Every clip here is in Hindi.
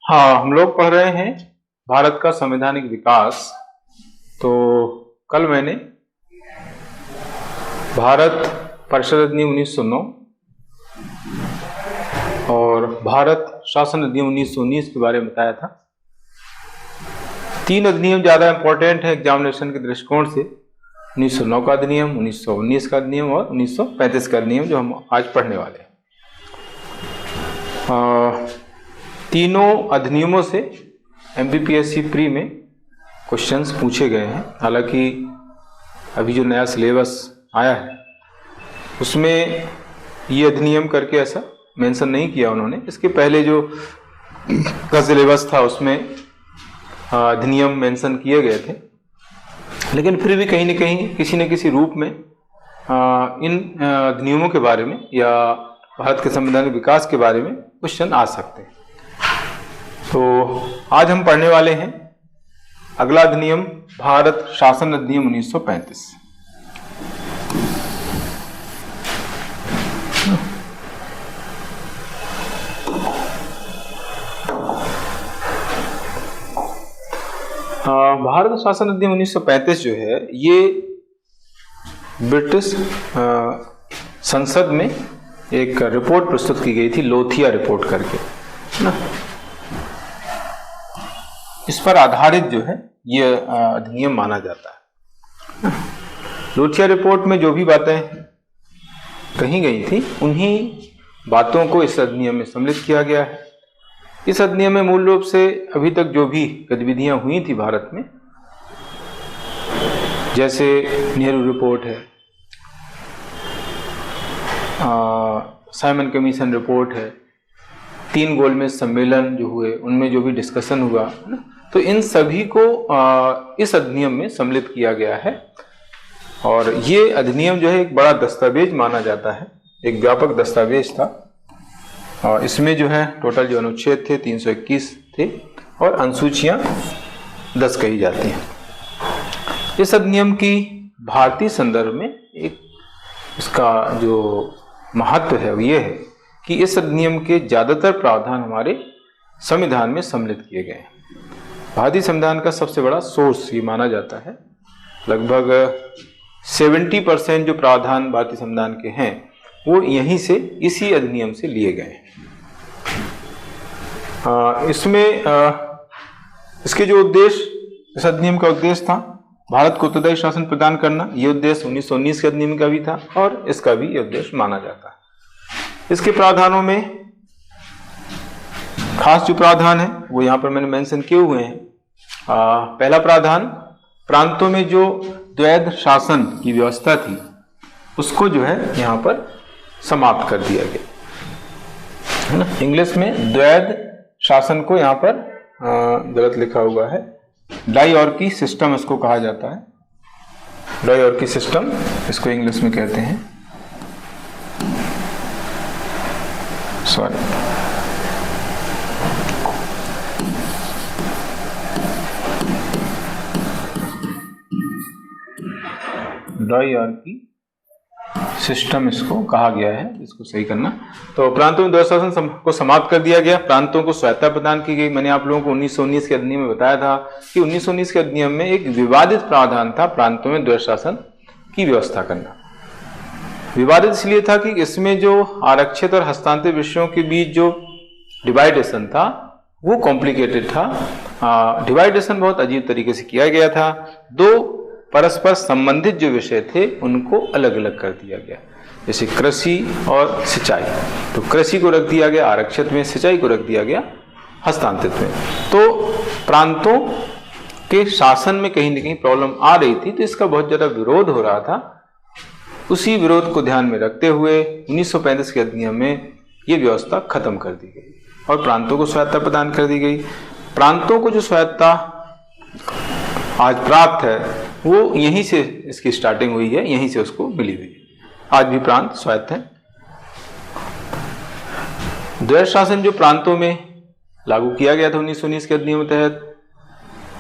हाँ, हम लोग पढ़ रहे हैं भारत का संवैधानिक विकास। तो कल मैंने भारत परिषद अधिनियम 1909 और भारत शासन अधिनियम 1919 के बारे में बताया था। तीन अधिनियम ज़्यादा इंपॉर्टेंट है एग्जामिनेशन के दृष्टिकोण से, 1909 का अधिनियम, 1919 का अधिनियम और 1935 का अधिनियम, जो हम आज पढ़ने वाले हैं। तीनों अधिनियमों से MPPSC प्री में क्वेश्चंस पूछे गए हैं। हालांकि अभी जो नया सिलेबस आया है उसमें ये अधिनियम करके ऐसा मेंशन नहीं किया उन्होंने। इसके पहले जो का सिलेबस था उसमें अधिनियम मेंशन किए गए थे, लेकिन फिर भी कहीं न कहीं किसी न किसी रूप में इन अधिनियमों के बारे में या भारत के संवैधानिक विकास के बारे में क्वेश्चन आ सकते हैं। तो आज हम पढ़ने वाले हैं अगला अधिनियम, भारत शासन अधिनियम 1935। भारत शासन अधिनियम 1935 जो है ये ब्रिटिश संसद में एक रिपोर्ट प्रस्तुत की गई थी, लोथिया रिपोर्ट करके, ना। इस पर आधारित जो है ये अधिनियम माना जाता है। लोथिया रिपोर्ट में जो भी बातें कही गई थी उन्हीं बातों को इस अधिनियम में सम्मिलित किया गया है। इस अधिनियम में मूल रूप से अभी तक जो भी गतिविधियां हुई थी भारत में, जैसे नेहरू रिपोर्ट है, साइमन कमीशन रिपोर्ट है, 3 गोलमेज सम्मेलन जो हुए उनमें जो भी डिस्कशन हुआ है ना, तो इन सभी को इस अधिनियम में सम्मिलित किया गया है। और ये अधिनियम जो है एक बड़ा दस्तावेज माना जाता है, एक व्यापक दस्तावेज था। और इसमें जो है टोटल जो अनुच्छेद थे 321 थे और अनुसूचियां 10 कही जाती हैं। इस अधिनियम की भारतीय संदर्भ में एक इसका जो महत्व है वो ये है कि इस अधिनियम के ज़्यादातर प्रावधान हमारे संविधान में सम्मिलित किए गए हैं। भारतीय संविधान का सबसे बड़ा सोर्स ये माना जाता है। लगभग 70% जो प्रावधान भारतीय संविधान के हैं वो यहीं से, इसी अधिनियम से लिए गए हैं। इसमें इसके जो उद्देश्य, इस अधिनियम का उद्देश्य था भारत को उत्तरदायी शासन प्रदान करना। ये उद्देश्य 1919 के अधिनियम का भी था और इसका भी ये उद्देश्य माना जाता है। इसके प्रावधानों में खास जो प्रावधान है वो यहाँ पर मैंने मेंशन किए हुए हैं। पहला प्रावधान, प्रांतों में जो द्वैध शासन की व्यवस्था थी उसको जो है यहाँ पर समाप्त कर दिया गया है ना। इंग्लिश में द्वैध शासन को यहाँ पर गलत लिखा हुआ है, डाइऑर्की सिस्टम इसको कहा जाता है। डाइऑर्की सिस्टम इसको इंग्लिश में कहते हैं, सॉरी। डाइऑर्की सिस्टम इसको कहा गया है, इसको सही करना। तो प्रांतों में द्वैध शासन को समाप्त कर दिया गया, प्रांतों को स्वायत्तता प्रदान की गई। मैंने आप लोगों को 1919 के अधिनियम में बताया था कि 1919 के अधिनियम में एक विवादित प्रावधान था प्रांतों में द्वैध शासन की व्यवस्था करना। विवादित इसलिए था कि इसमें जो आरक्षित और हस्तांतरित विषयों के बीच जो डिवाइडेशन था वो कॉम्प्लिकेटेड था। डिवाइडेशन बहुत अजीब तरीके से किया गया था। 2 परस्पर संबंधित जो विषय थे उनको अलग अलग कर दिया गया, जैसे कृषि और सिंचाई। तो कृषि को रख दिया गया आरक्षित में, सिंचाई को रख दिया गया हस्तांतरित में। तो प्रांतों के शासन में कहीं न कहीं प्रॉब्लम आ रही थी, तो इसका बहुत ज़्यादा विरोध हो रहा था। उसी विरोध को ध्यान में रखते हुए 1935 के अधिनियम में ये व्यवस्था खत्म कर दी गई और प्रांतों को स्वायत्तता प्रदान कर दी गई। प्रांतों को जो स्वायत्तता आज प्राप्त है वो यहीं से इसकी स्टार्टिंग हुई है, यहीं से उसको मिली हुई है। आज भी प्रांत स्वायत्त हैं। द्वैध शासन जो प्रांतों में लागू किया गया था 1919 के अधिनियम के तहत,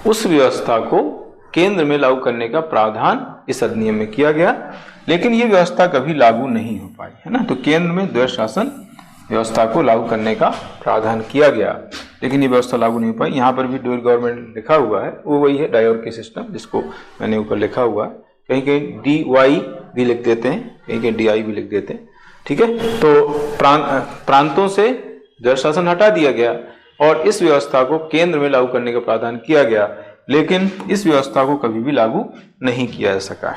उस व्यवस्था को केंद्र में लागू करने का प्रावधान इस अधिनियम में किया गया, लेकिन ये व्यवस्था कभी लागू नहीं हो पाई, है ना। तो केंद्र में द्वैध शासन व्यवस्था को लागू करने का प्रावधान किया गया, लेकिन ये व्यवस्था लागू नहीं हो पाई। यहाँ पर भी ड्यूअल गवर्नमेंट लिखा हुआ है, वो वही है डायोरकी सिस्टम, जिसको मैंने ऊपर लिखा हुआ है। कहीं कहीं DY भी लिख देते हैं, कहीं कहीं DI भी लिख देते हैं, ठीक है। तो प्रांतों से द्वैध शासन हटा दिया गया और इस व्यवस्था को केंद्र में लागू करने का प्रावधान किया गया, लेकिन इस व्यवस्था को कभी भी लागू नहीं किया जा सका।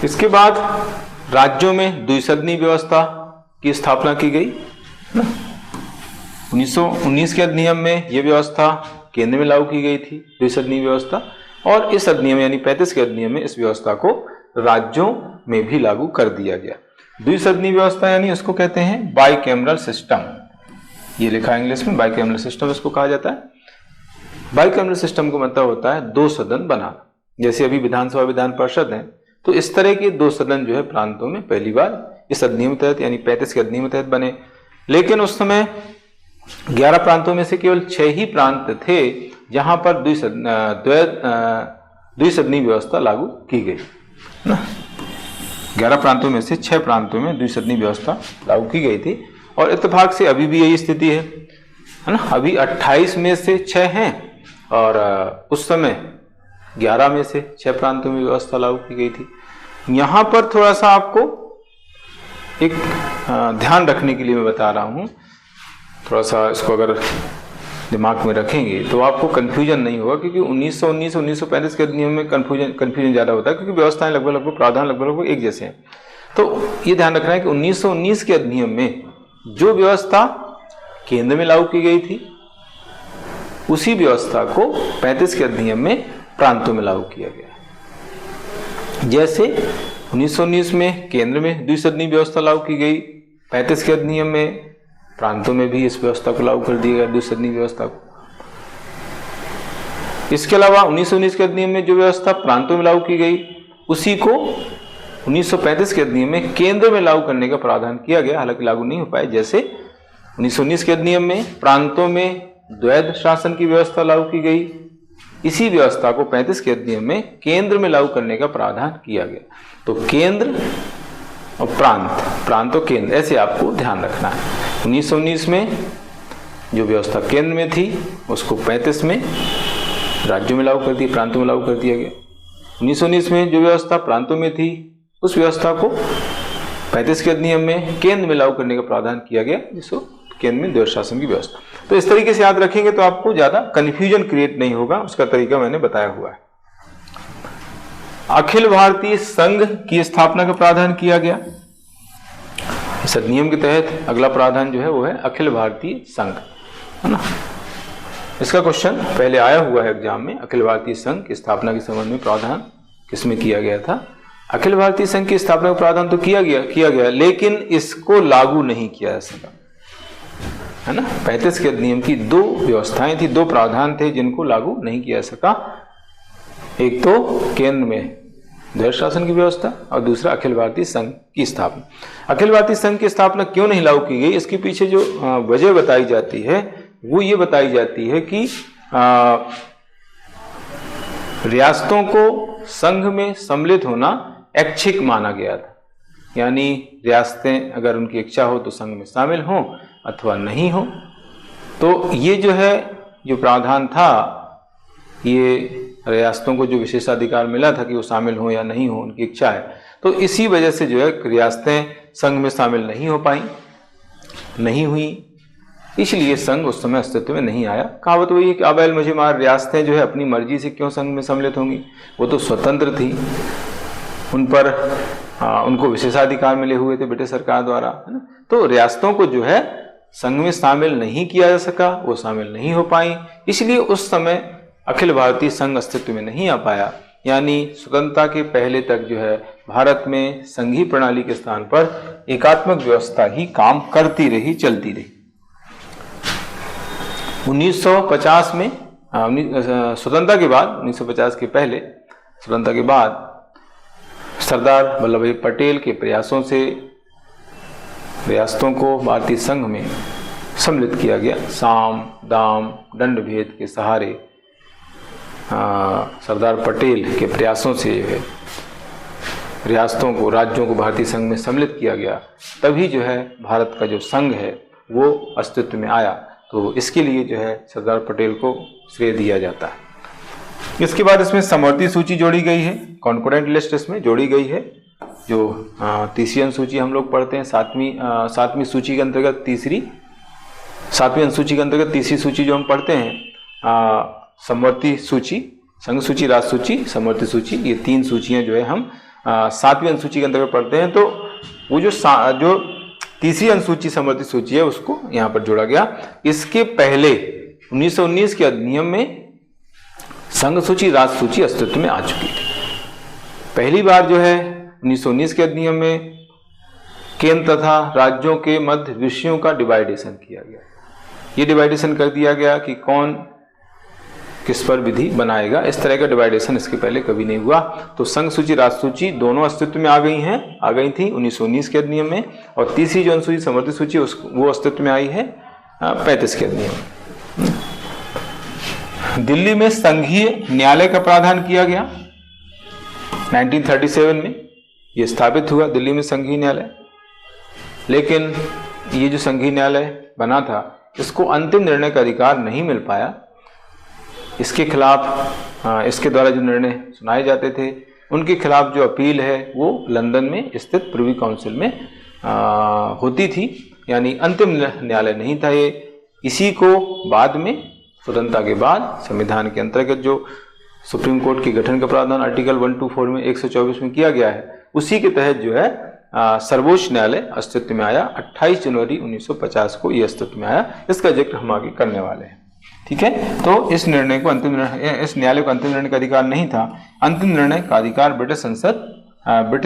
इसके बाद राज्यों में द्विसदनी व्यवस्था की स्थापना की गई ना। 1919 के अधिनियम में यह व्यवस्था केंद्र में लागू की गई थी, द्विसदनी व्यवस्था, और इस अधिनियम यानी 35 के अधिनियम में इस व्यवस्था को राज्यों में भी लागू कर दिया गया। द्विसदनी व्यवस्था यानी उसको कहते हैं बाइकैमरल सिस्टम, ये लिखा है इंग्लिश में, बाइकैमरल सिस्टम इसको कहा जाता है। बाइकैमरल सिस्टम का मतलब होता है दो सदन बनाना। जैसे अभी विधानसभा विधान परिषद है, तो इस तरह के दो सदन जो है प्रांतों में पहली बार इस अधिनियम के तहत यानी 35 के अधिनियम के तहत बने। लेकिन उस समय 11 प्रांतों में से केवल 6 ही प्रांत थे जहां पर द्विसदनी व्यवस्था लागू की गई ना। 11 प्रांतों में से 6 प्रांतों में द्विसदनी व्यवस्था लागू की गई थी, और इत्तेफाक से अभी भी यही स्थिति है ना। अभी 28 में से 6 हैं और उस समय 11 में से 6 प्रांतों में व्यवस्था लागू की गई थी। यहां पर थोड़ा सा आपको एक ध्यान रखने के लिए मैं बता रहा हूं, थोड़ा सा इसको अगर दिमाग में रखेंगे तो आपको कंफ्यूजन नहीं होगा, क्योंकि 1919 1935 के अधिनियम में कंफ्यूजन ज्यादा होता है, क्योंकि व्यवस्थाएं लगभग प्रावधान लगभग एक जैसे हैं। तो ये ध्यान रखना है कि 1919 के अधिनियम में जो व्यवस्था केंद्र में लागू की गई थी, उसी व्यवस्था को 35 के अधिनियम में प्रांतों में लागू किया गया। जैसे 1919 में केंद्र में द्विसदनी व्यवस्था लागू की गई, 35 के अधिनियम में प्रांतों में भी इस व्यवस्था को लागू कर दिया गया, द्विसदनी व्यवस्था को। इसके अलावा 1919 के अधिनियम में जो व्यवस्था प्रांतों में लागू की गई, उसी को 1935 के अधिनियम में केंद्र में लागू करने का प्रावधान किया गया, हालांकि लागू नहीं हो पाए। जैसे 1919 के अधिनियम में प्रांतों में द्वैध शासन की व्यवस्था लागू की गई, इसी व्यवस्था को 35 के अधिनियम में केंद्र में लागू करने का प्रावधान किया गया। तो केंद्र और प्रांत और केंद्र, ऐसे आपको ध्यान रखना है। 1919 में जो व्यवस्था केंद्र में थी उसको 35 में राज्यों में लागू कर दिया, प्रांतों में लागू कर दिया गया। 1919 में जो व्यवस्था प्रांतों में थी उस व्यवस्था को 35 के अधिनियम में केंद्र में लागू करने का प्रावधान किया गया, जिसको केंद्र में द्वैध शासन की व्यवस्था। तो इस तरीके से याद रखेंगे तो आपको ज्यादा कंफ्यूजन क्रिएट नहीं होगा, उसका तरीका मैंने बताया हुआ है। अखिल भारतीय संघ की स्थापना का प्रावधान किया गया। इस अधिनियम के तहत अगला प्रावधान जो है वो है अखिल भारतीय संघ, है ना। इसका क्वेश्चन पहले आया हुआ है एग्जाम में। अखिल भारतीय संघ की स्थापना के संबंध में प्रावधान किसमें किया गया था? अखिल भारतीय संघ की स्थापना का प्रावधान तो किया गया, लेकिन इसको लागू नहीं किया जा सका, है ना। 35 के अधिनियम की 2 व्यवस्थाएं थी, 2 प्रावधान थे जिनको लागू नहीं किया जा सका। एक तो केंद्र में द्वैध शासन की व्यवस्था और दूसरा अखिल भारतीय संघ की स्थापना। अखिल भारतीय संघ की स्थापना क्यों नहीं लागू की गई, इसके पीछे जो वजह बताई जाती है वो ये बताई जाती है कि रियासतों को संघ में सम्मिलित होना ऐच्छिक माना गया था। यानी रियासतें अगर उनकी इच्छा हो तो संघ में शामिल हों अथवा नहीं हो। तो ये जो है जो प्रावधान था, ये रियासतों को जो विशेषाधिकार मिला था कि वो शामिल हो या नहीं हो, उनकी इच्छा है। तो इसी वजह से जो है रियासतें संघ में शामिल नहीं हो पाई, नहीं हुई, इसलिए संघ उस समय अस्तित्व में नहीं आया। कहावत वही है कि अबैल मुझे मार, रियासतें जो है अपनी मर्जी से क्यों संघ में सम्मिलित होंगी, वो तो स्वतंत्र थी, उन पर उनको विशेषाधिकार मिले हुए थे ब्रिटिश सरकार द्वारा, है ना। तो रियासतों को जो है संघ में शामिल नहीं किया जा सका, वो शामिल नहीं हो पाई, इसलिए उस समय अखिल भारतीय संघ अस्तित्व में नहीं आ पाया। यानी स्वतंत्रता के पहले तक जो है भारत में संघीय प्रणाली के स्थान पर एकात्मक व्यवस्था ही काम करती रही, चलती रही। 1950 में स्वतंत्रता के बाद, 1950 के पहले, स्वतंत्रता के बाद सरदार वल्लभ भाई पटेल के प्रयासों से रियासतों को भारतीय संघ में सम्मिलित किया गया। साम दाम दंड भेद के सहारे सरदार पटेल के प्रयासों से जो है रियासतों को, राज्यों को भारतीय संघ में सम्मिलित किया गया, तभी जो है भारत का जो संघ है वो अस्तित्व में आया। तो इसके लिए जो है सरदार पटेल को श्रेय दिया जाता है। इसके बाद इसमें समवर्ती सूची जोड़ी गई है, कॉन्करेंट लिस्ट इसमें जोड़ी गई है। जो तीसरी अनुसूची हम लोग पढ़ते हैं, सातवीं सूची के अंतर्गत सातवीं अनुसूची के अंतर्गत तीसरी सूची जो हम पढ़ते हैं, समवर्ती सूची, संघ सूची, राज सूची, समवर्ती सूची, ये 3 सूचियां जो है हम सातवीं अनुसूची के अंतर्गत पढ़ते हैं। तो वो जो तीसरी अनुसूची समवर्ती सूची है उसको यहाँ पर जोड़ा गया। इसके पहले 1919 के अधिनियम में संघ सूची, राज सूची अस्तित्व में आ चुकी थी। पहली बार जो है 1919 के अधिनियम में केंद्र तथा राज्यों के मध्य विषयों का डिवाइडेशन किया गया। ये डिवाइडेशन कर दिया गया कि कौन किस पर विधि बनाएगा। इस तरह का डिवाइडेशन इसके पहले कभी नहीं हुआ। तो संघ सूची, राज सूची दोनों अस्तित्व में आ गई थी 1919 के अधिनियम में, और तीसरी जो अनुसूची समवर्ती सूची वो अस्तित्व में आई है 35 के अधिनियम में। दिल्ली में संघीय न्यायालय का प्रावधान किया गया 1937 में, ये स्थापित हुआ दिल्ली में संघीय न्यायालय। लेकिन ये जो संघीय न्यायालय बना था इसको अंतिम निर्णय का अधिकार नहीं मिल पाया। इसके खिलाफ इसके द्वारा जो निर्णय सुनाए जाते थे उनके खिलाफ जो अपील है वो लंदन में स्थित प्रिवी काउंसिल में होती थी, यानी अंतिम न्यायालय नहीं था ये। इसी को बाद में स्वतंत्रता के बाद संविधान के अंतर्गत जो सुप्रीम कोर्ट के गठन का प्रावधान आर्टिकल 124 में 124 में किया गया है, उसी के तहत जो है सर्वोच्च न्यायालय अस्तित्व में आया। 28 जनवरी 1950 को ये अस्तित्व में आया। इसका जिक्र हम आगे करने वाले हैं। ठीक है, तो इस न्यायालय को अंतिम निर्णय का अधिकार नहीं था। अंतिम निर्णय का अधिकार ब्रिटिश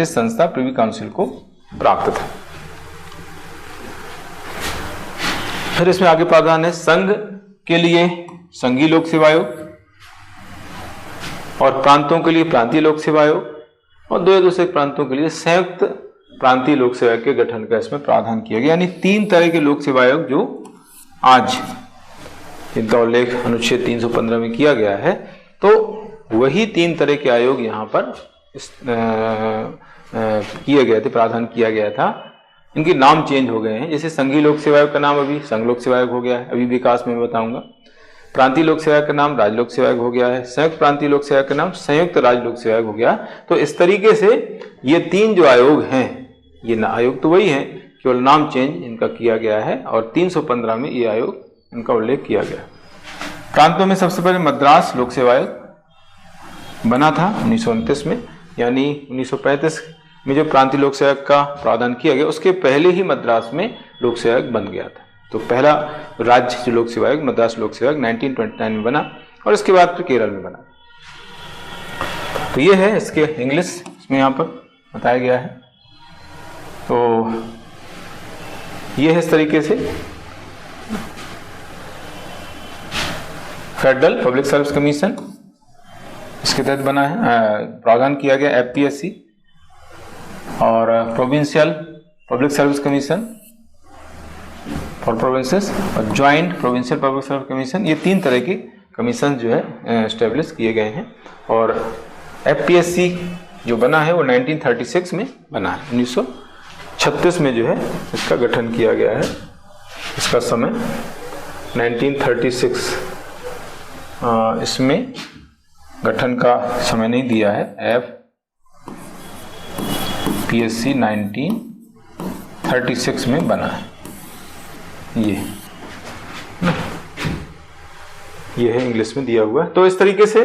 संस्था प्रिवी काउंसिल को प्राप्त था। फिर इसमें आगे प्रावधान है संघ के लिए संघीय लोक सेवा आयोग और प्रांतों के लिए प्रांतीय लोक सेवा आयोग, और दूसरे प्रांतों के लिए संयुक्त प्रांतीय लोक सेवा आयोग के गठन का इसमें प्रावधान किया गया। यानी 3 तरह के लोक सेवा आयोग जो आज इनका उल्लेख अनुच्छेद 315 में किया गया है, तो वही 3 तरह के आयोग यहाँ पर किए गए थे, प्रावधान किया गया था। इनके नाम चेंज हो गए हैं। जैसे संघीय लोक सेवा आयोग का नाम अभी संघ लोक सेवा आयोग हो गया है, अभी विकास में बताऊंगा। प्रांतीय लोक सेवा का नाम राज्य लोक सेवा आयोग हो गया है। संयुक्त प्रांतीय लोक सेवा का नाम संयुक्त राज्य लोक सेवा आयोग हो गया। तो इस तरीके से ये 3 जो आयोग हैं, ये आयोग तो वही है, केवल नाम चेंज इनका किया गया है, और 315 में ये आयोग इनका उल्लेख किया गया। प्रांतों में सबसे पहले मद्रास लोक सेवा आयोग बना था 1929 में, यानी 1935 में जो प्रांतीय लोक सेवा का प्रावधान किया गया उसके पहले ही मद्रास में लोक सेवा आयोग बन गया था। तो पहला राज्य जो लोक सेवा आयोग मद्रास लोक सेवा आयोग 1929 में बना, और इसके बाद फिर केरल में बना। तो ये है इसके इंग्लिश इसमें यहाँ पर बताया गया है। तो ये है इस तरीके से फेडरल पब्लिक सर्विस कमीशन, इसके तहत बना है, प्रावधान किया गया एफपीएससी और provincial public service commission for provinces और joint provincial public service commission. ये 3 तरह के कमीशन जो है एस्टेब्लिश किए गए हैं। और एफपीएससी जो बना है वो 1936 में बना है। 1936 में जो है इसका गठन किया गया है। इसका समय 1936, इसमें गठन का समय नहीं दिया है। एफपीएससी 1936 में बना है। ये है इंग्लिश में दिया हुआ है। तो इस तरीके से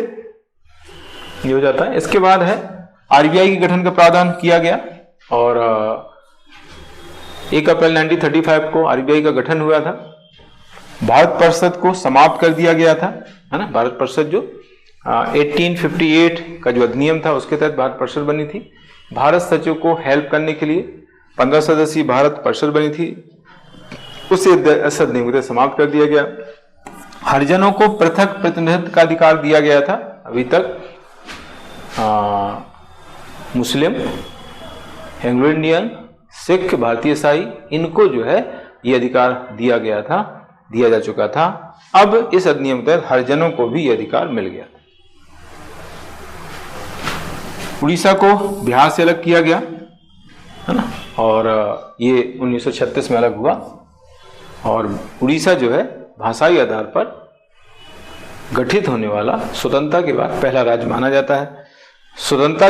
ये हो जाता है। इसके बाद है आरबीआई के गठन का प्रावधान किया गया, और 1 अप्रैल 1935 को आरबीआई का गठन हुआ था। भारत परिषद को समाप्त कर दिया गया था, है ना। भारत परिषद जो 1858 का जो अधिनियम था उसके तहत भारत परिषद बनी थी। भारत सचिव को हेल्प करने के लिए 15 सदस्यीय भारत परिषद बनी थी, उसे अधिनियम को समाप्त कर दिया गया। हरिजनों को पृथक प्रतिनिधित्व का अधिकार दिया गया था। अभी तक मुस्लिम, एंग्लो इंडियन, सिख, भारतीय ईसाई, इनको जो है ये अधिकार दिया जा चुका था। अब इस अधिनियम के तहत हरिजनों को भी ये अधिकार मिल गया था। उड़ीसा को बिहार से अलग किया गया, है ना, और ये 1936 में अलग हुआ। और उड़ीसा जो है भाषाई आधार पर गठित होने वाला स्वतंत्रता के बाद पहला राज्य माना जाता है। स्वतंत्रता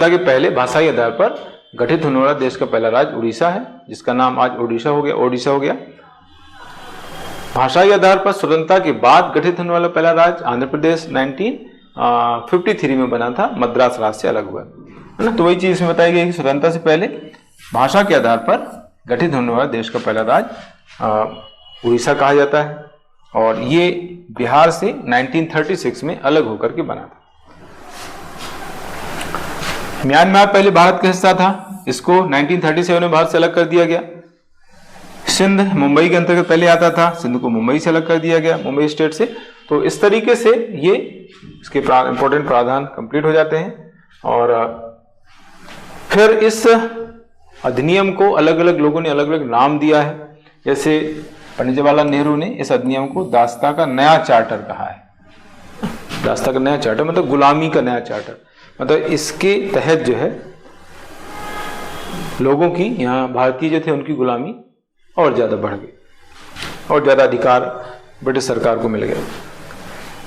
के पहले भाषाई आधार पर गठित होने वाला देश का पहला राज्य उड़ीसा है, जिसका नाम आज ओडिशा हो गया। भाषाई आधार पर स्वतंत्रता के बाद गठित होने वाला पहला राज्य आंध्र प्रदेश 1953 में बना था, मद्रास राज्य से अलग हुआ, है ना। तो वही चीज इसमें बताई गई कि स्वतंत्रता से पहले भाषा के आधार पर गठित होने वाला देश का पहला राज्य उड़ीसा कहा जाता है, और ये बिहार से 1936 में अलग होकर के बना था। म्यांमार पहले भारत का हिस्सा था, इसको 1937 में भारत से अलग कर दिया गया। सिंध मुंबई के अंतर्गत पहले आता था, सिंध को मुंबई से अलग कर दिया गया, मुंबई स्टेट से। तो इस तरीके से ये इसके इंपॉर्टेंट प्रावधान कंप्लीट हो जाते हैं। और फिर इस अधिनियम को अलग अलग लोगों ने अलग अलग नाम दिया है। जैसे पंडित जवाहरलाल नेहरू ने इस अधिनियम को दास्ता का नया चार्टर कहा है। दास्ता का नया चार्टर मतलब गुलामी का नया चार्टर, मतलब इसके तहत जो है लोगों की, यहाँ भारतीय जो थे उनकी गुलामी और ज्यादा बढ़ गई और ज्यादा अधिकार ब्रिटिश सरकार को मिल गए।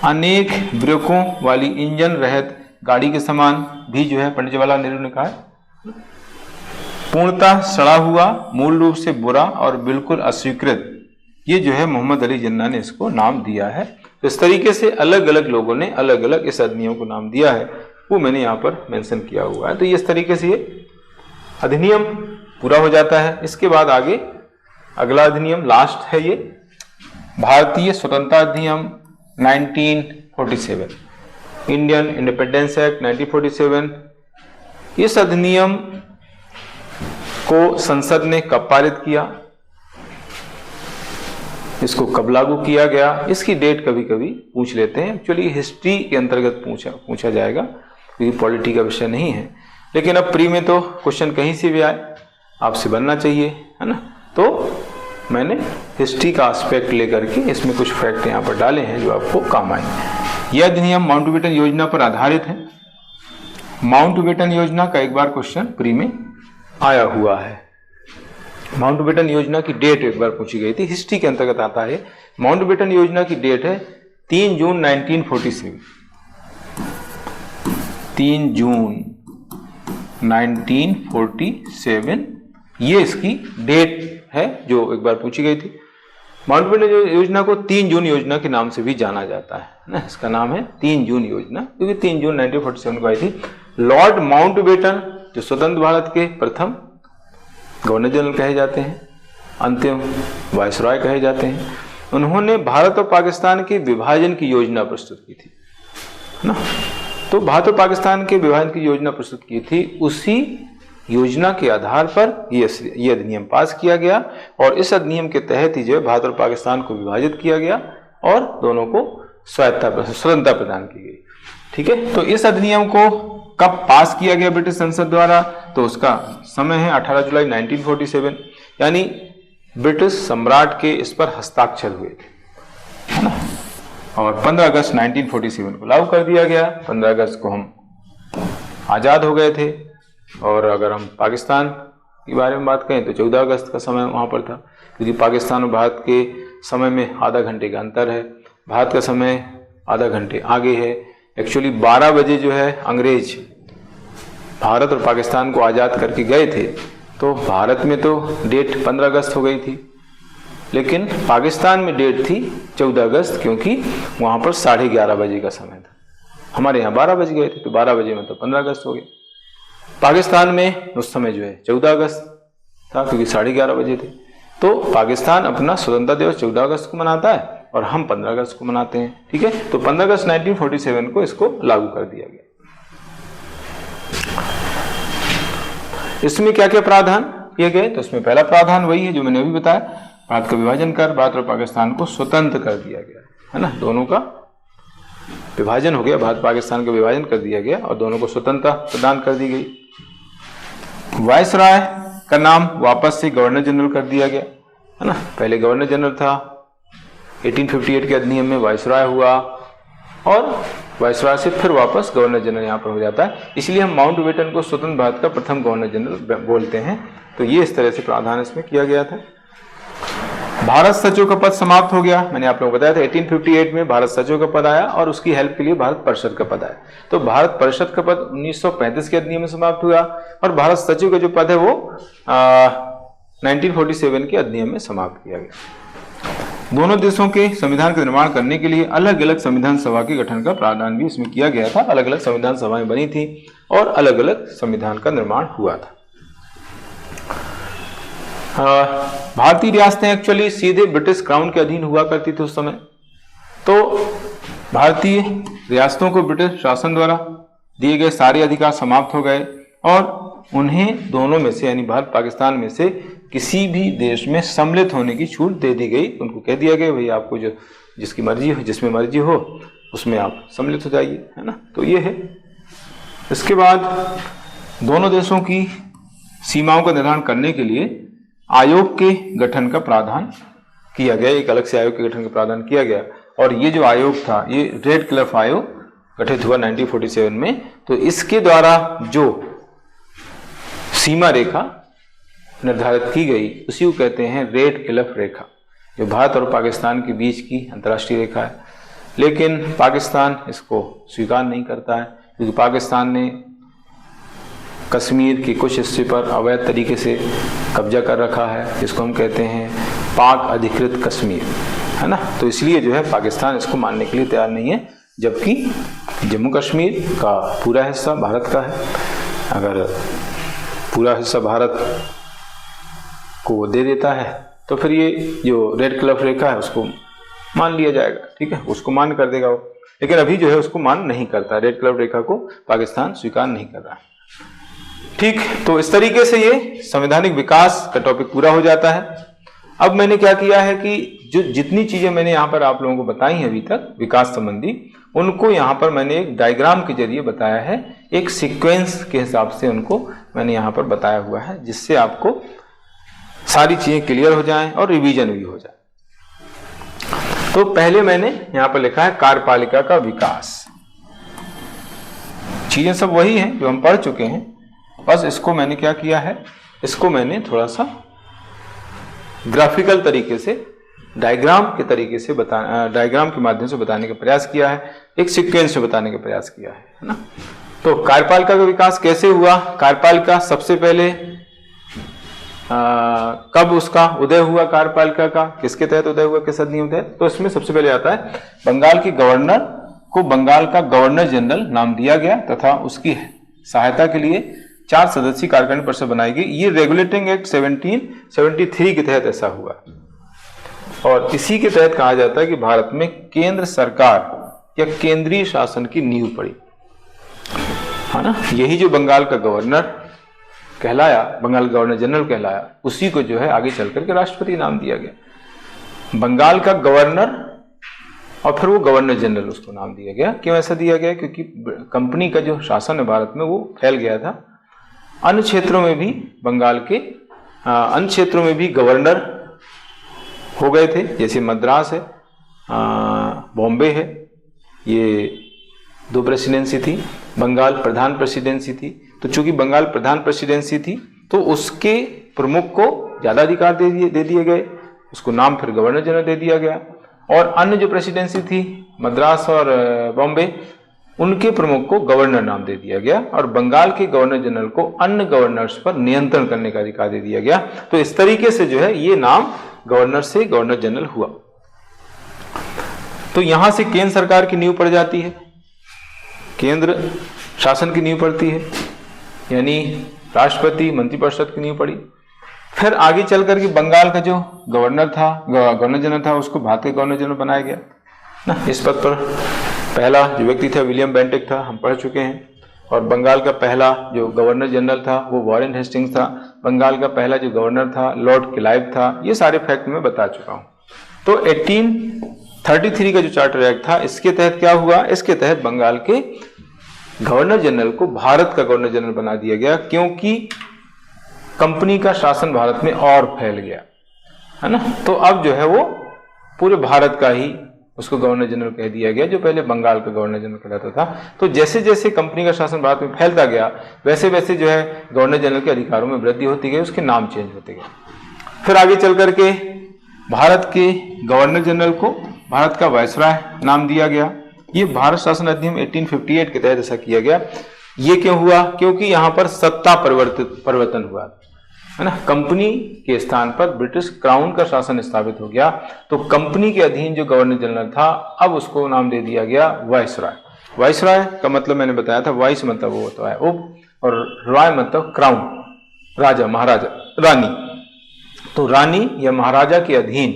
अनेक ब्रेकों वाली इंजन रहित गाड़ी के समान भी जो है पंडित जवाहरलाल नेहरू ने कहा है, पूर्णतः सड़ा हुआ, मूल रूप से बुरा और बिल्कुल अस्वीकृत, ये जो है मोहम्मद अली जिन्ना ने इसको नाम दिया है। तो इस तरीके से अलग अलग लोगों ने अलग अलग इस अधिनियम को नाम दिया है, वो मैंने यहाँ पर मेंशन किया हुआ है। तो इस तरीके से ये अधिनियम पूरा हो जाता है। इसके बाद आगे अगला अधिनियम लास्ट है, ये भारतीय स्वतंत्रता अधिनियम 1947, इंडियन इंडिपेंडेंस एक्ट 1947। इस अधिनियम को संसद ने कब पारित किया, इसको कब लागू किया गया, इसकी डेट कभी कभी पूछ लेते हैं। एक्चुअली हिस्ट्री के अंतर्गत पूछा जाएगा, क्योंकि पॉलिटी का विषय नहीं है। लेकिन अब प्री में तो क्वेश्चन कहीं से भी आए आपसे बनना चाहिए, है ना। तो मैंने हिस्ट्री का एस्पेक्ट लेकर के इसमें कुछ फैक्ट यहाँ पर डाले हैं जो आपको काम आएंगे। यह अधिनियम माउंटबेटन योजना पर आधारित है। माउंटबेटन योजना का एक बार क्वेश्चन प्री में आया हुआ है। माउंटबेटन योजना की डेट एक बार पूछी गई थी, हिस्ट्री के अंतर्गत आता है। माउंटबेटन योजना की डेट है 3 जून 1947। 3 जून 1947 ये इसकी डेट है जो एक बार पूछी गई थी। माउंटबेटन योजना को 3 जून योजना के नाम से भी जाना जाता है ना, इसका नाम है 3 जून योजना, क्योंकि 3 जून 1947 को आई थी। लॉर्ड माउंटबेटन जो स्वतंत्र भारत के प्रथम गवर्नर जनरल कहे जाते हैं, अंतिम वायसरॉय कहे जाते हैं, उन्होंने भारत और पाकिस्तान के विभाजन की योजना प्रस्तुत की थी, है ना। तो भारत और पाकिस्तान के विभाजन की योजना प्रस्तुत की थी, उसी योजना के आधार पर ये अधिनियम पास किया गया, और इस अधिनियम के तहत ही जो है भारत और पाकिस्तान को विभाजित किया गया और दोनों को स्वतंत्रता प्रदान की गई। ठीक है, तो इस अधिनियम को कब पास किया गया ब्रिटिश संसद द्वारा, तो उसका समय है 18 जुलाई 1947, यानी ब्रिटिश सम्राट के इस पर हस्ताक्षर हुए थे, है ना। और 15 अगस्त 1947 को लागू कर दिया गया। 15 अगस्त को हम आज़ाद हो गए थे। और अगर हम पाकिस्तान के बारे में बात करें तो 14 अगस्त का समय वहाँ पर था, क्योंकि पाकिस्तान और भारत के समय में आधा घंटे का अंतर है। भारत का समय आधा घंटे आगे है। एक्चुअली 12 बजे जो है अंग्रेज भारत और पाकिस्तान को आज़ाद करके गए थे, तो भारत में तो डेट 15 अगस्त हो गई थी, लेकिन पाकिस्तान में डेट थी 14 अगस्त, क्योंकि वहाँ पर 11:30 बजे का समय था। हमारे यहाँ 12 बज गए थे, तो 12 बजे में तो 15 अगस्त हो गए। पाकिस्तान में उस समय जो है 14 अगस्त था, क्योंकि 11:30 बजे थे। तो पाकिस्तान अपना स्वतंत्रता दिवस 14 अगस्त को मनाता है और हम 15 अगस्त को मनाते हैं। ठीक है, तो 15 अगस्त 1947 को इसको लागू कर दिया गया। इसमें क्या क्या प्रावधान किए गए, तो इसमें पहला प्रावधान वही है जो मैंने अभी बताया, भारत का विभाजन कर भारत और पाकिस्तान को स्वतंत्र कर दिया गया, है ना। दोनों का विभाजन हो गया, भारत पाकिस्तान का विभाजन कर दिया गया और दोनों को स्वतंत्रता प्रदान कर दी गई। वायसराय का नाम वापस से गवर्नर जनरल कर दिया गया, है ना। पहले गवर्नर जनरल था, 1858 के अधिनियम में वायसराय हुआ, और वायसराय से फिर वापस गवर्नर जनरल यहाँ पर हो जाता है। इसलिए हम माउंटबेटन को स्वतंत्र भारत का प्रथम गवर्नर जनरल बोलते हैं। तो ये इस तरह से प्रावधान इसमें किया गया था। भारत सचिव का पद समाप्त हो गया। मैंने आप लोगों को बताया था 1858 में भारत सचिव का पद आया और उसकी हेल्प के लिए भारत परिषद का पद आया। तो भारत परिषद का पद 1935 के अधिनियम में समाप्त हुआ और भारत सचिव का जो पद है वो 1947 के अधिनियम में समाप्त किया गया। दोनों देशों के संविधान का निर्माण करने के लिए अलग अलग संविधान सभा के गठन का प्रावधान भी इसमें किया गया था। अलग अलग संविधान सभाएं बनी थी और अलग अलग संविधान का निर्माण हुआ था। भारतीय रियासतें एक्चुअली सीधे ब्रिटिश क्राउन के अधीन हुआ करती थी उस समय। तो भारतीय रियासतों को ब्रिटिश शासन द्वारा दिए गए सारे अधिकार समाप्त हो गए और उन्हें दोनों में से यानी भारत पाकिस्तान में से किसी भी देश में सम्मिलित होने की छूट दे दी गई। उनको कह दिया गया भाई आपको जो जिसकी मर्जी हो, जिसमें मर्जी हो उसमें आप सम्मिलित हो जाइए, है ना। तो ये है। इसके बाद दोनों देशों की सीमाओं का निर्धारण करने के लिए आयोग के गठन का प्रावधान किया गया। एक अलग से आयोग के गठन का प्रावधान किया गया और ये जो आयोग था ये रेड क्लिफ आयोग गठित हुआ 1947 में। तो इसके द्वारा जो सीमा रेखा निर्धारित की गई उसी को कहते हैं रेड क्लिफ रेखा, जो भारत और पाकिस्तान के बीच की अंतर्राष्ट्रीय रेखा है। लेकिन पाकिस्तान इसको स्वीकार नहीं करता है क्योंकि पाकिस्तान ने कश्मीर के कुछ हिस्से पर अवैध तरीके से कब्जा कर रखा है, जिसको हम कहते हैं पाक अधिकृत कश्मीर, है ना। तो इसलिए जो है पाकिस्तान इसको मानने के लिए तैयार नहीं है, जबकि जम्मू कश्मीर का पूरा हिस्सा भारत का है। अगर पूरा हिस्सा भारत को वो दे देता है तो फिर ये जो रेड क्लिफ रेखा है उसको मान लिया जाएगा, ठीक है, उसको मान कर देगा वो। लेकिन अभी जो है उसको मान नहीं करता, रेड क्लिफ रेखा को पाकिस्तान स्वीकार नहीं कर रहा है। ठीक, तो इस तरीके से ये संवैधानिक विकास का टॉपिक पूरा हो जाता है। अब मैंने क्या किया है कि जो जितनी चीजें मैंने यहाँ पर आप लोगों को बताई हैं अभी तक विकास संबंधी, उनको यहाँ पर मैंने एक डायग्राम के जरिए बताया है, एक सीक्वेंस के हिसाब से उनको मैंने यहाँ पर बताया हुआ है, जिससे आपको सारी चीजें क्लियर हो जाएं और रिवीजन भी हो जाए। तो पहले मैंने यहाँ पर लिखा है कार्यपालिका का विकास। चीजें सब वही हैं जो हम पढ़ चुके हैं, बस इसको मैंने क्या किया है, इसको मैंने थोड़ा सा ग्राफिकल तरीके से डायग्राम के तरीके से डायग्राम के माध्यम से बताने का प्रयास किया है, एक सीक्वेंस में बताने का प्रयास किया है ना। तो कार्यपालिका का विकास कैसे हुआ? कार्यपालिका सबसे पहले कब उसका उदय हुआ, कार्यपालिका का किसके तहत उदय हुआ, किस अधिनियम तहत? तो इसमें सबसे पहले आता है बंगाल के गवर्नर को बंगाल का गवर्नर जनरल नाम दिया गया तथा उसकी सहायता के लिए 4 सदस्यीय कार्यकारिणी परिषद बनाई गई। ये रेगुलेटिंग एक्ट 1773 के तहत ऐसा हुआ और इसी के तहत कहा जाता है कि भारत में केंद्र सरकार या केंद्रीय शासन की नींव पड़ी, है ना। यही जो बंगाल का गवर्नर कहलाया, बंगाल गवर्नर जनरल कहलाया, उसी को जो है आगे चल करके राष्ट्रपति नाम दिया गया। बंगाल का गवर्नर और फिर वो गवर्नर जनरल उसको नाम दिया गया। क्यों ऐसा दिया गया? क्योंकि कंपनी का जो शासन है भारत में वो फैल गया था। अन्य क्षेत्रों में भी बंगाल के अन्य क्षेत्रों में भी गवर्नर हो गए थे, जैसे मद्रास है, बॉम्बे है, ये 2 प्रेसिडेंसी थी। बंगाल प्रधान प्रेसिडेंसी थी। तो चूंकि बंगाल प्रधान प्रेसिडेंसी थी तो उसके प्रमुख को ज्यादा अधिकार दे दिए गए, उसको नाम फिर गवर्नर जनरल दे दिया गया। और अन्य जो प्रेसिडेंसी थी मद्रास और बॉम्बे, उनके प्रमुख को गवर्नर नाम दे दिया गया और बंगाल के गवर्नर जनरल को अन्य गवर्नर्स पर नियंत्रण करने का अधिकार दे दिया गया। तो इस तरीके से जो है ये नाम गवर्नर से गवर्नर जनरल हुआ। तो यहां से केंद्र सरकार की नींव पड़ जाती है, केंद्र शासन की नींव पड़ती है, यानी राष्ट्रपति मंत्रिपरिषद की नींव पड़ी। फिर आगे चल करके बंगाल का जो गवर्नर जनरल था उसको भारत के गवर्नर जनरल बनाया गया ना। इस पद पर पहला जो व्यक्ति था विलियम बेंटिक था, हम पढ़ चुके हैं। और बंगाल का पहला जो गवर्नर जनरल था वो वॉरेन हेस्टिंग्स था। बंगाल का पहला जो गवर्नर था लॉर्ड क्लाइव था। ये सारे फैक्ट मैं बता चुका हूं। तो 1833 का जो चार्टर एक्ट था, इसके तहत क्या हुआ? इसके तहत बंगाल के गवर्नर जनरल को भारत का गवर्नर जनरल बना दिया गया, क्योंकि कंपनी का शासन भारत में और फैल गया, है ना। तो अब जो है वो पूरे भारत का ही उसको गवर्नर जनरल कह दिया गया, जो पहले बंगाल का गवर्नर जनरल कहलाता था। तो जैसे जैसे कंपनी का शासन भारत में फैलता गया, वैसे वैसे जो है गवर्नर जनरल के अधिकारों में वृद्धि होती गई, उसके नाम चेंज होते गए। फिर आगे चल करके भारत के गवर्नर जनरल को भारत का वायसराय नाम दिया गया। ये भारत शासन अधिनियम 1858 के तहत ऐसा किया गया। ये क्यों हुआ? क्योंकि यहाँ पर सत्ता परिवर्तन हुआ है ना। कंपनी के स्थान पर ब्रिटिश क्राउन का शासन स्थापित हो गया, तो कंपनी के अधीन जो गवर्नर जनरल था, अब उसको नाम दे दिया गया वायसराय। वायसराय का मतलब मैंने बताया था, वाइस मतलब वो होता है उप, और राय मतलब क्राउन, राजा, महाराजा, रानी। तो रानी या महाराजा के अधीन,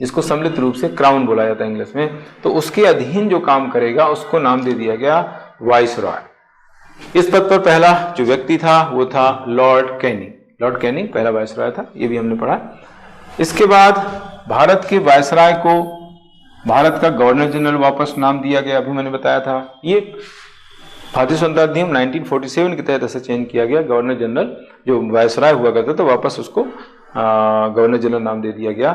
इसको सम्मिलित रूप से क्राउन बोला जाता है इंग्लिश में, तो उसके अधीन जो काम करेगा उसको नाम दे दिया गया वायसराय। इस पद पर पहला जो व्यक्ति था वो था लॉर्ड कैनिंग। लॉर्ड कैनिंग पहला वायसराय था, ये भी हमने पढ़ा। इसके बाद भारत के वायसराय को भारत का गवर्नर जनरल वापस नाम दिया गया, अभी मैंने बताया था। ये भारतीय स्वतंत्रता अधिनियम 1947 के तहत ऐसा चेंज किया गया। गवर्नर जनरल जो वायसराय हुआ करता था, वापस उसको गवर्नर जनरल नाम दे दिया गया।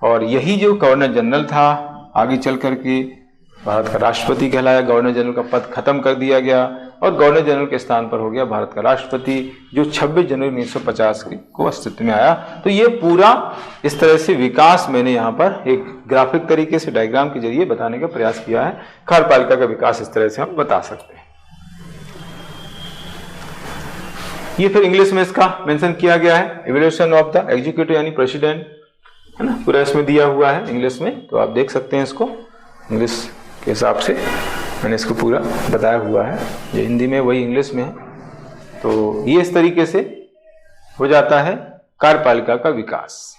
और यही जो गवर्नर जनरल था आगे चल करके भारत का राष्ट्रपति कहलाया। गवर्नर जनरल का पद खत्म कर दिया गया और गवर्नर जनरल के स्थान पर हो गया भारत का राष्ट्रपति, जो 26 जनवरी 1950 को अस्तित्व में आया। तो ये पूरा इस तरह से विकास मैंने यहाँ पर एक ग्राफिक तरीके से डायग्राम के जरिए बताने का प्रयास किया है। कार्यपालिका का विकास इस तरह से हम बता सकते हैं। ये फिर इंग्लिश में इसका मेंशन किया गया है, एवोल्यूशन ऑफ द एग्जीक्यूटिव यानी प्रेसिडेंट, है ना, पूरा इसमें दिया हुआ है इंग्लिश में, तो आप देख सकते हैं इसको इंग्लिश के हिसाब से मैंने इसको पूरा बताया हुआ है। जो हिंदी में वही इंग्लिश में है। तो ये इस तरीके से हो जाता है कार्यपालिका का विकास।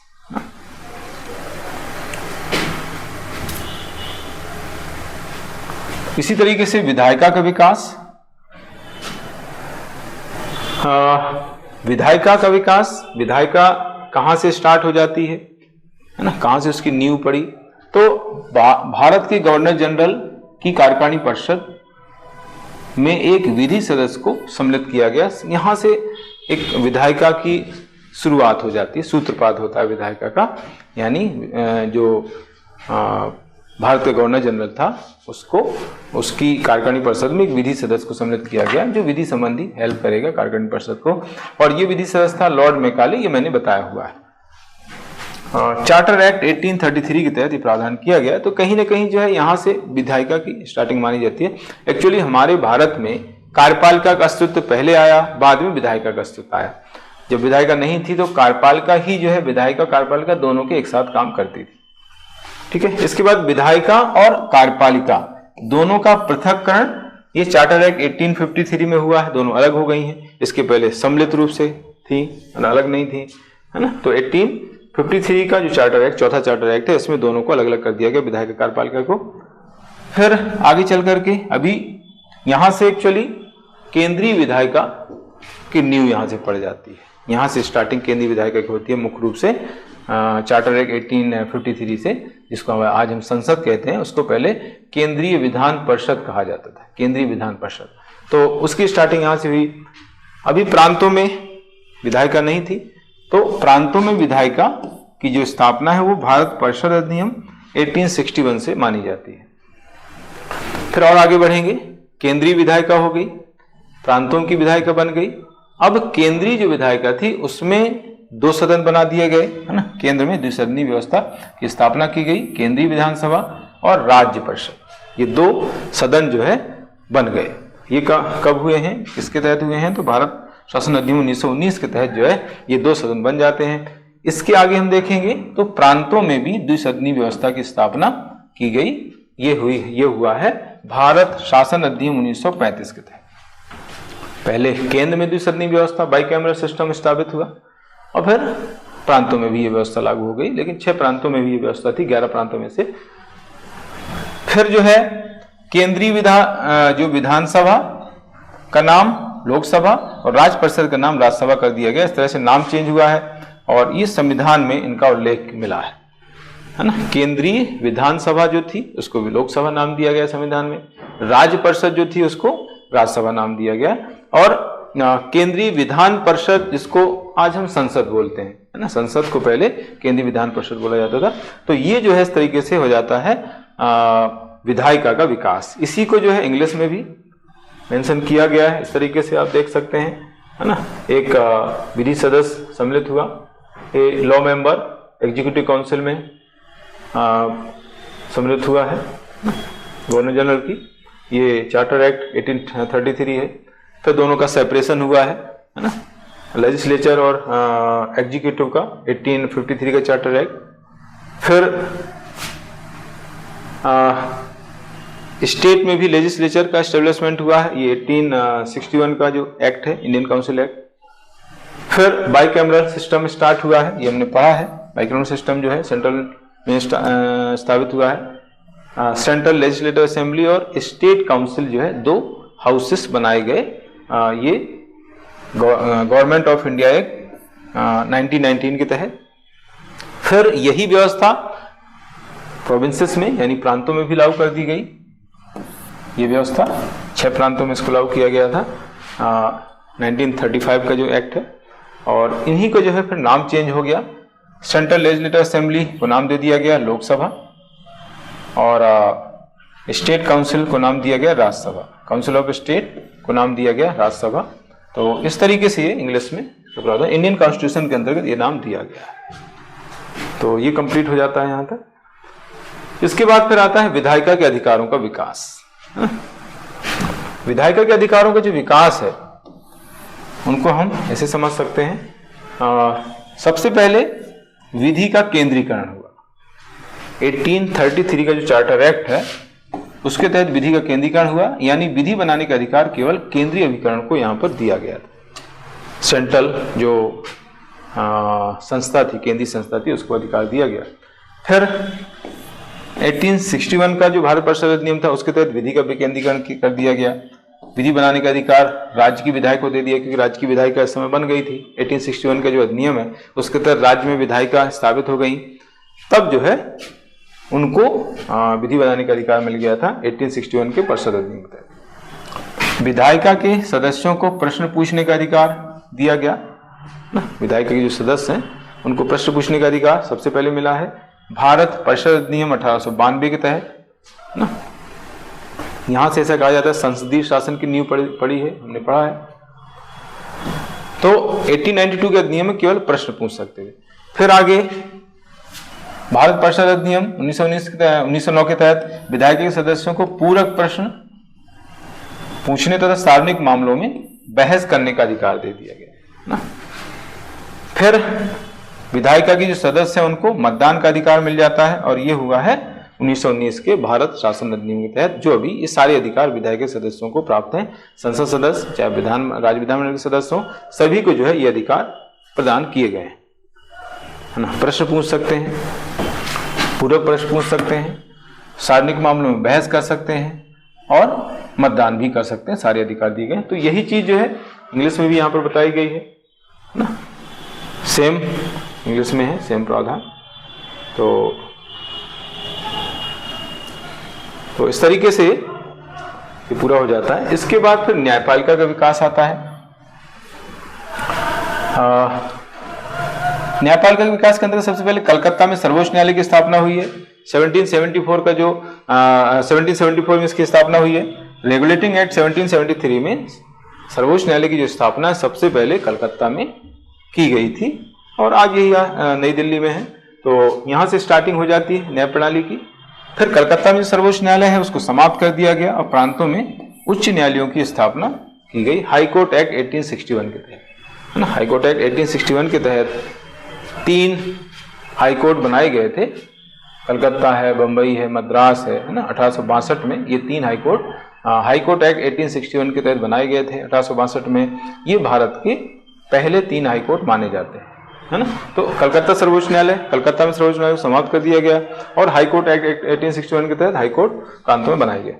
इसी तरीके से विधायिका का विकास। विधायिका का विकास, विधायिका कहां से स्टार्ट हो जाती है ना, कहां से उसकी नींव पड़ी? तो भारत के गवर्नर जनरल की कार्यकारिणी परिषद में एक विधि सदस्य को सम्मिलित किया गया। यहां से एक विधायिका की शुरुआत हो जाती है, सूत्रपात होता है विधायिका का, यानी जो भारत का गवर्नर जनरल था उसको उसकी कार्यकारिणी परिषद में एक विधि सदस्य को सम्मिलित किया गया, जो विधि संबंधी हेल्प करेगा कार्यकारिणी परिषद को। और ये विधि सदस्य था लॉर्ड मैकाले, ये मैंने बताया हुआ है। चार्टर एक्ट 1833 के तहत ये प्रावधान किया गया। तो कहीं ना कहीं जो है यहाँ से विधायिका की स्टार्टिंग मानी जाती है। एक्चुअली हमारे भारत में कार्यपालिका का अस्तित्व पहले आया, बाद में विधायिका का अस्तित्व आया। जब विधायिका नहीं थी तो कार्यपालिका ही जो है, विधायिका कार्यपालिका दोनों के एक साथ काम करती थी। ठीक है। इसके बाद विधायिका और कार्यपालिका दोनों का पृथक्करण ये चार्टर एक्ट 1853 में हुआ है, दोनों अलग हो गई हैं। इसके पहले सम्मिलित रूप से थी, अलग नहीं थी, है ना। तो 1853 का जो चार्टर एक्ट, चौथा चार्टर एक्ट है, इसमें दोनों को अलग अलग कर दिया गया, विधायिका कार्यपालिका को। फिर आगे चल करके अभी यहां से एक्चुअली केंद्रीय विधायिका की नींव यहां से पड़ जाती है। यहां से स्टार्टिंग केंद्रीय विधायिका की होती है मुख्य रूप से चार्टर एक्ट 1853 से, जिसको आज हम संसद कहते हैं, उसको पहले केंद्रीय विधान परिषद कहा जाता था, केंद्रीय विधान परिषद। तो उसकी स्टार्टिंग यहां से हुई। अभी प्रांतों में विधायिका नहीं थी, तो प्रांतों में विधायिका की जो स्थापना है वो भारत परिषद अधिनियम 1861 से मानी जाती है। फिर और आगे बढ़ेंगे, केंद्रीय विधायिका हो गई, प्रांतों की विधायिका बन गई। अब केंद्रीय जो विधायिका थी उसमें 2 सदन बना दिए गए, है ना। केंद्र में द्विसदनीय व्यवस्था की स्थापना की गई, केंद्रीय विधानसभा और राज्य परिषद, ये 2 सदन जो है बन गए। ये कब हुए हैं, किसके तहत हुए हैं? तो भारत शासन अधिनियम 1919 के तहत जो है ये 2 सदन बन जाते हैं। इसके आगे हम देखेंगे तो प्रांतों में भी द्विसदनीय व्यवस्था की स्थापना की गई। ये हुआ है भारत शासन अधिनियम 1935 के तहत। पहले केंद्र में द्विसदनीय व्यवस्था, बाइकैमरल सिस्टम स्थापित हुआ, और फिर प्रांतों में भी ये व्यवस्था लागू हो गई, लेकिन 6 प्रांतों में भी ये व्यवस्था थी, 11 प्रांतों में से। फिर जो है केंद्रीय जो विधानसभा का नाम लोकसभा और राज्य परिषद का नाम राज्यसभा कर दिया गया। इस तरह से नाम चेंज हुआ है और ये संविधान में इनका उल्लेख मिला है ना। केंद्रीय विधानसभा जो थी उसको भी लोकसभा नाम दिया गया संविधान में, राज्य परिषद जो थी उसको राज्यसभा नाम दिया गया, और केंद्रीय विधान परिषद जिसको आज हम संसद बोलते हैं, है ना। संसद को पहले केंद्रीय विधान परिषद बोला जाता था। तो ये जो है इस तरीके से हो जाता है विधायिका का विकास, इसी को जो है इंग्लिश में भी मेंशन किया गया है। इस तरीके से आप देख सकते हैं, है ना। एक विधि सदस्य सम्मिलित हुआ, a law member executive council में सम्मिलित हुआ है गवर्नर जनरल की। ये चार्टर एक्ट 1833 है। फिर दोनों का सेपरेशन हुआ है ना, लेजिस्लेचर और एग्जीक्यूटिव का 1853 का चार्टर एक्ट। फिर स्टेट में भी लेजिस्लेचर का एस्टेब्लिशमेंट हुआ है, ये 1861 का जो एक्ट है, इंडियन काउंसिल एक्ट। फिर बाइकैमरल सिस्टम स्टार्ट हुआ है, ये हमने पढ़ा है। बाइकैमरल सिस्टम जो है सेंट्रल में स्थापित हुआ है। सेंट्रल लेजिस्लेटिव असेंबली और स्टेट काउंसिल जो है, दो हाउसेस बनाए गए। ये गवर्नमेंट ऑफ इंडिया एक्ट 1919 के तहत। फिर यही व्यवस्था प्रोविंसेस में यानी प्रांतों में भी लागू कर दी गई। ये व्यवस्था 6 प्रांतों में इसको लागू किया गया था। 1935 का जो एक्ट है, और इन्हीं को जो है फिर नाम चेंज हो गया। सेंट्रल लेजिस्लेटिव असेंबली को नाम दे दिया गया लोकसभा, और स्टेट काउंसिल को नाम दिया गया राज्यसभा। काउंसिल ऑफ स्टेट को नाम दिया गया राज्यसभा। तो इस तरीके से ये इंग्लिश में इंडियन कॉन्स्टिट्यूशन के अंतर्गत ये नाम दिया गया है। तो ये कंप्लीट हो जाता है यहाँ तक। इसके बाद फिर आता है विधायिका के अधिकारों का विकास। विधायिका के अधिकारों का जो विकास है, उनको हम ऐसे समझ सकते हैं। सबसे पहले विधि का केंद्रीकरण हुआ। 1833 का जो चार्टर एक्ट है, उसके तहत विधि का केंद्रीकरण हुआ, यानी विधि बनाने का अधिकार केवल केंद्रीय अभिकरण को यहां पर दिया गया था। सेंट्रल जो संस्था थी, केंद्रीय संस्था थी, उसको अधिकार दिया गया। फिर 1861 का जो भारत परिषद अधिनियम था, उसके तहत विधि का विकेंद्रीकरण कर दिया गया। विधि बनाने का अधिकार राज्य की विधायक को दे दिया, क्योंकि राज्य की विधायिका इस समय बन गई थी। 1861 का जो अधिनियम है, उसके तहत राज्य में विधायिका स्थापित हो गई। तब जो है उनको विधि बनाने का अधिकार मिल गया था 1861 के परिषद अधिनियम के तहत। विधायिका के सदस्यों को प्रश्न पूछने का अधिकार दिया गया। विधायिका के जो सदस्य हैं, उनको प्रश्न पूछने का अधिकार सबसे पहले मिला है भारत परिषद अधिनियम 1892 के तहत ना। यहां से ऐसा कहा जाता है संसदीय शासन की नींव पड़ी है, हमने पढ़ा है। तो 1892 के अधिनियम में केवल प्रश्न पूछ सकते थे। फिर आगे भारत परिषद अधिनियम 1909 के तहत विधायिका के सदस्यों को पूरक प्रश्न पूछने तथा सार्वजनिक मामलों में बहस करने का अधिकार दे दिया गया ना। फिर विधायिका के जो सदस्य हैं, उनको मतदान का अधिकार मिल जाता है, और ये हुआ है 1919 के भारत शासन अधिनियम के तहत। जो अभी ये सारे अधिकार विधायिका के सदस्यों को प्राप्त हैं। संसद सदस्य, चाहे राज्य विधानमंडल के सदस्य हो, सभी को जो है ये अधिकार प्रदान किए गए हैं, है ना। प्रश्न पूछ सकते हैं, पूरक प्रश्न पूछ सकते हैं, सार्वजनिक मामलों में बहस कर सकते हैं, और मतदान भी कर सकते हैं। सारे अधिकार दिए गए। तो यही चीज जो है इंग्लिश में भी यहाँ पर बताई गई है ना। सेम इंग्लिश में है, सेम प्रावधान। तो इस तरीके से ये पूरा हो जाता है। इसके बाद फिर न्यायपालिका का विकास आता है। न्यायपालिका के विकास के अंतर्गत सबसे पहले कलकत्ता में सर्वोच्च न्यायालय की स्थापना हुई है। 1774 का जो 1774 में इसकी स्थापना हुई है। रेगुलेटिंग एक्ट 1773 में सर्वोच्च न्यायालय की जो स्थापना सबसे पहले कलकत्ता में की गई थी, और आज यही नई दिल्ली में है। तो यहाँ से स्टार्टिंग हो जाती है न्याय प्रणाली की। फिर कलकत्ता में जो सर्वोच्च न्यायालय है, उसको समाप्त कर दिया गया, और प्रांतों में उच्च न्यायालयों की स्थापना की गई हाईकोर्ट एक्ट 1861 के तहत, है ना। हाईकोर्ट एक्ट 1861 के तहत 3 हाईकोर्ट बनाए गए थे। कलकत्ता है, बम्बई है, मद्रास है ना। 1862 में ये 3 हाईकोर्ट एक्ट 1861 के तहत बनाए गए थे। 1862 में ये भारत के पहले 3 हाईकोर्ट माने जाते हैं, है ना। तो कलकत्ता सर्वोच्च न्यायालय, कलकत्ता में सर्वोच्च न्यायालय समाप्त कर दिया गया, और हाईकोर्ट एक्ट 1861 के तहत हाईकोर्ट प्रांतों में बनाए गए।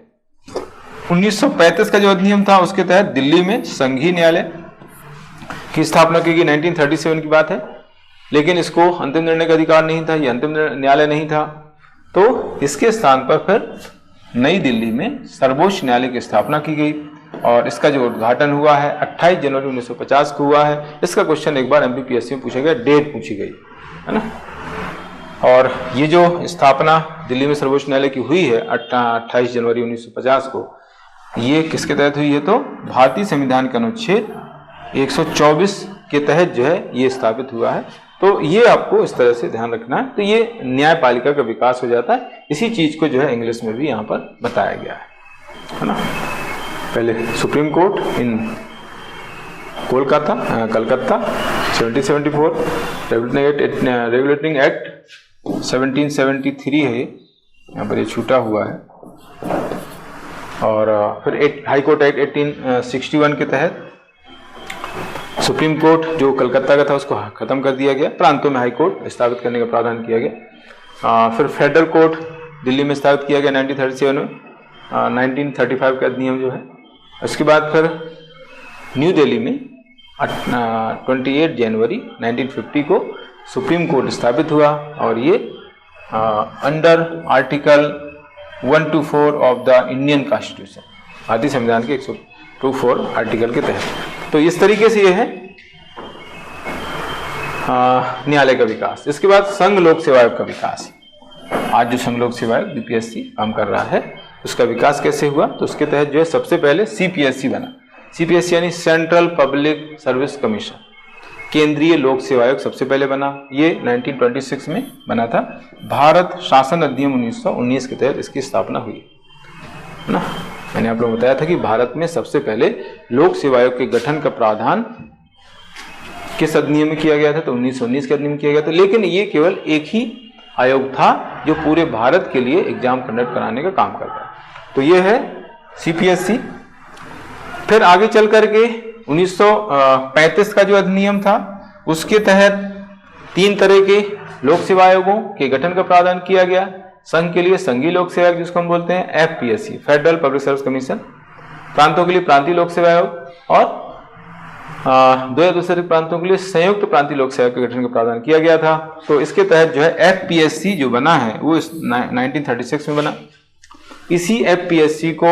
1935 का जो अधिनियम था, उसके तहत दिल्ली में संघीय न्यायालय की स्थापना की गई। 1937 की बात है, लेकिन इसको अंतिम निर्णय का अधिकार नहीं था, ये अंतिम न्यायालय नहीं था। तो इसके स्थान पर फिर नई दिल्ली में सर्वोच्च न्यायालय की स्थापना की गई, और इसका जो उद्घाटन हुआ है 28 जनवरी 1950 को हुआ है। इसका क्वेश्चन एक बार एमपीपीएससी में पूछा गया, डेट पूछी गई, है ना। और ये जो स्थापना दिल्ली में सर्वोच्च न्यायालय की हुई है 28 जनवरी 1950 को, ये किसके तहत हुई है? तो भारतीय संविधान के अनुच्छेद 124 के तहत जो है ये स्थापित हुआ है। तो ये आपको इस तरह से ध्यान रखना है। तो ये न्यायपालिका का विकास हो जाता है। इसी चीज को जो है इंग्लिश में भी यहाँ पर बताया गया है ना। पहले सुप्रीम कोर्ट इन कलकत्ता 1774, रेगुलेटिंग एक्ट 1773 है, यहाँ पर ये छूटा हुआ है। और फिर हाई कोर्ट एक्ट 1861 के तहत सुप्रीम कोर्ट जो कलकत्ता का था उसको खत्म कर दिया गया, प्रांतों में हाई कोर्ट स्थापित करने का प्रावधान किया गया। फिर फेडरल कोर्ट दिल्ली में स्थापित किया गया 1937 में, 1935 का अधिनियम जो है। उसके बाद फिर न्यू दिल्ली में 28 जनवरी 1950 को सुप्रीम कोर्ट स्थापित हुआ और ये under article 124 of the Indian constitution, भारतीय संविधान के 124 आर्टिकल के तहत। तो इस तरीके से ये है न्यायालय का विकास। इसके बाद संघ लोक सेवा आयोग का विकास। आज जो संघ लोक सेवा आयोग यूपीएससी काम कर रहा है उसका विकास कैसे हुआ? तो उसके तहत जो है सबसे पहले सीपीएससी बना। सीपीएससी यानी सेंट्रल पब्लिक सर्विस कमीशन, केंद्रीय लोक सेवा आयोग सबसे पहले बना। ये 1926 में बना था। भारत शासन अधिनियम 1919 के तहत इसकी स्थापना हुई है ना। मैंने आप लोगों को बताया था कि भारत में सबसे पहले लोक सेवा आयोग के गठन का प्रावधान किस अधिनियम में किया गया था? तो 1919 के अधिनियम में किया गया था। लेकिन ये केवल एक ही आयोग था जो पूरे भारत के लिए एग्जाम कंडक्ट कराने का काम करता है। तो ये है सीपीएससी। फिर आगे चल करके 1935 का जो अधिनियम था उसके तहत 3 तरह के लोक सेवा आयोगों के गठन का प्रावधान किया गया। संघ के लिए संघीय लोक सेवा आयोग जिसको हम बोलते हैं FPSC, federal public service commission. प्रांतों के लिए प्रांतीय लोक सेवा आयोग और 2 या दूसरे प्रांतों के लिए संयुक्त प्रांतीय लोक सेवा के गठन का प्रावधान किया गया था। तो इसके तहत जो है एफपीएससी जो बना है वो 1936 में बना। इसी एफपीएससी को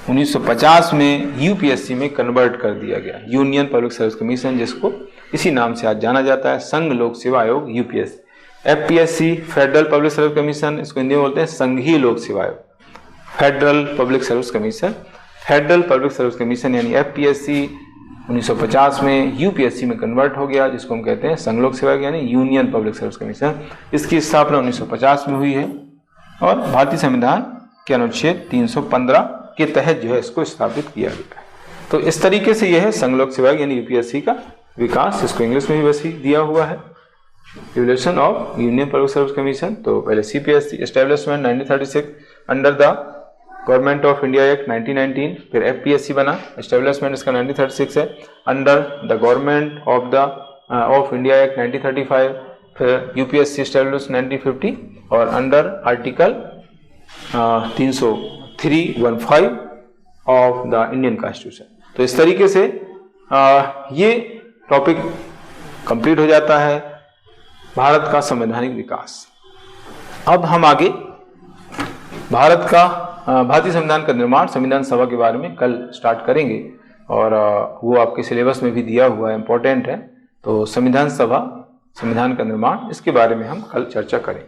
1950 में यूपीएससी में कन्वर्ट कर दिया गया, यूनियन पब्लिक सर्विस कमीशन, जिसको इसी नाम से आज जाना जाता है, संघ लोक सेवा आयोग UPSC. FPSC federal public service commission, इसको हिंदी में बोलते हैं संघीय लोक सेवा आयोग। Federal public service commission, federal public service commission यानी एफपीएससी 1950 में यूपीएससी में कन्वर्ट हो गया, जिसको हम कहते हैं संघ लोक सेवा आयोग यानी यूनियन पब्लिक सर्विस कमीशन। इसकी स्थापना 1950 में हुई है और भारतीय संविधान के अनुच्छेद 315 के तहत जो है इसको स्थापित किया गया है। तो इस तरीके से यह है संघ लोक सेवा आयोग यानी यूपीएससी का विकास। इसको इंग्लिश में भी वैसे दिया हुआ है, evolution of union public service commission. तो पहले CPSC establishment 1936 under the government of India act 1919। फिर एफपीएससी बना, एस्टेब्लिशमेंट इसका 1936 है, under the government of India act 1935। फिर यूपीएससी एस्टेब्लिश 1950 और under article 303(15) of the Indian constitution. तो इस तरीके से ये टॉपिक कंप्लीट हो जाता है भारत का संवैधानिक विकास। अब हम आगे भारत का भारतीय संविधान का निर्माण, संविधान सभा के बारे में कल स्टार्ट करेंगे और वो आपके सिलेबस में भी दिया हुआ है, इंपॉर्टेंट है। तो संविधान सभा, संविधान का निर्माण, इसके बारे में हम कल चर्चा करेंगे।